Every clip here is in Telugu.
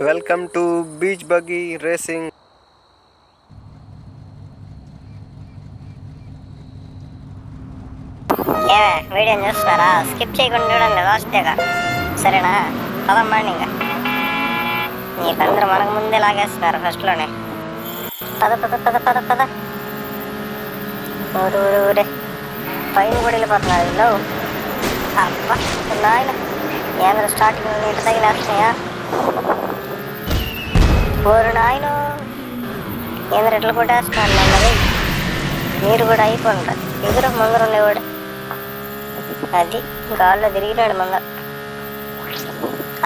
Welcome to beach buggy racing. Video చూస్తున్నారా? స్కిప్ చేయకుండా చూడండి లాస్ట్గా, సరేనా? పదమ్మండి, ఇంకా నీకందరూ మనకు ముందే లాగేస్తున్నారు ఫస్ట్లోనే. పద పద పద పద పద. ఊరే పైన కూడా వెళ్ళిపోతున్నారు వీళ్ళు. అబ్బా నాయన, ఏంద్ర స్టార్టింగ్ నీటి తగిలేస్తున్నాయా? ఊరు నాయన, ఏంద్ర ఎట్లా కొట్టేస్తున్నాను నన్నది. మీరు కూడా అయిపోండి, ఎదురు ముందర ఉండేవాడు. అది గాల్లో తిరిగినాడు ముందర.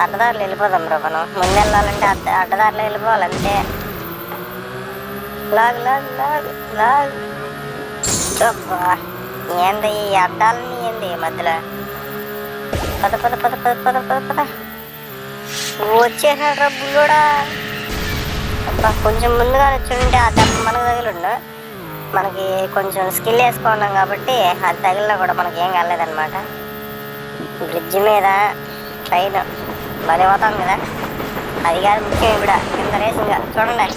అడ్డదారులు వెళ్ళిపోదాం రా మనం. ముందు వెళ్ళాలంటే అడ్డదారులు వెళ్ళిపోవాలంటే. లాగు లాగు లాగు లాగు. ఏంది ఈ అడ్డాలని, ఏంది మధ్యలో? పద పద పద పద పద పద పద. వచ్చేసాడు రా బుల్లోడా. అబ్బా కొంచెం ముందుగా వచ్చుంటే ఆ దెబ్బ మనకు తగిలిండు. మనకి కొంచెం స్కిల్ వేసుకున్నాం కాబట్టి అది తగిలినా కూడా మనకి ఏం కాలేదన్నమాట. బ్రిడ్జ్ మీద ట్రైన్ భలే పోతాం కదా, అది కాదు ముఖ్యం. ఇప్పుడు కింద రేసింగ్ చూడండి.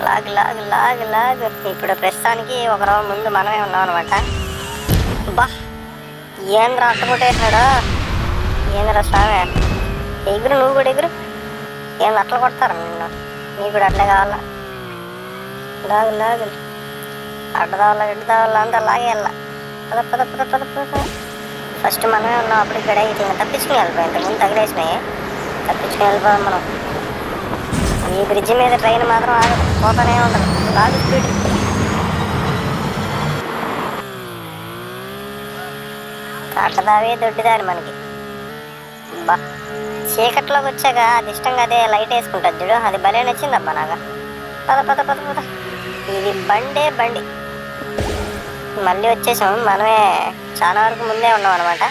లాగు లాగు లాగు లాగు. ఇప్పుడు ప్రస్తుతానికి ఒక రౌండ్ ముందు మనమే ఉన్నాం అనమాట. బా ఏంద్ర అట్టకొట్టేసాడు, ఏంద్ర స్వామి. ఎగురు, నువ్వు కూడా ఎగురు. ఏంది అట్లా కొడతారు నిన్ను? నీకు కూడా అట్లే కావాలా? లాగు లాగు. అడ్డదావాలా ఇడ్డదావాలా అంతా లాగేళ్ళ. పద పద పద పద పద. ఫస్ట్ మనమే ఉన్నాం అప్పుడు ఇక్కడ. ఇట్లా తప్పించుకుని వెళ్ళిపోయి, ఇంతకుముందు తగిలేసినాయి. తప్పించుకుని వెళ్ళిపోయాం మనం. ఈ బ్రిడ్జి మీద ట్రైన్ మాత్రం ఆగదు, పోతానే ఉండదు. లాగు స్పీడ్. అడ్డదావే దొడ్డిదారి మనకి. బా చీకట్లోకి వచ్చాక అది ఇష్టంగా అదే లైట్ వేసుకుంటుంది చూడు, అది భలే నచ్చిందబ్బా నాకు. పద పద పద పద. ఇది బండే బండి. మళ్ళీ వచ్చేసాము, మనమే చాలా వరకు ముందే ఉన్నాం అనమాట.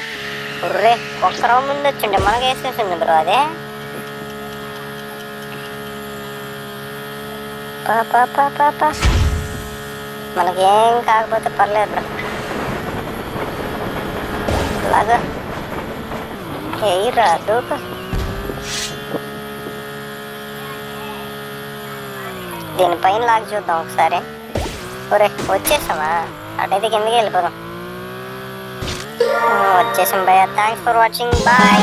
ఉర్రే ఒక్క రౌండ్ ముందు వచ్చిండే మనకు వేసేసింది బ్రో అదే. పాప మనకేం కాకపోతే పర్లేదు బ్రో. అలాగా ఎయిరా దూకు. దీనిపైన లాగి చూద్దాం ఒకసారి. ఒరే వచ్చేసామా? అటైతే కిందకి వెళ్ళిపోదాం. వచ్చేసాం భయ్యా. Thanks for watching, bye.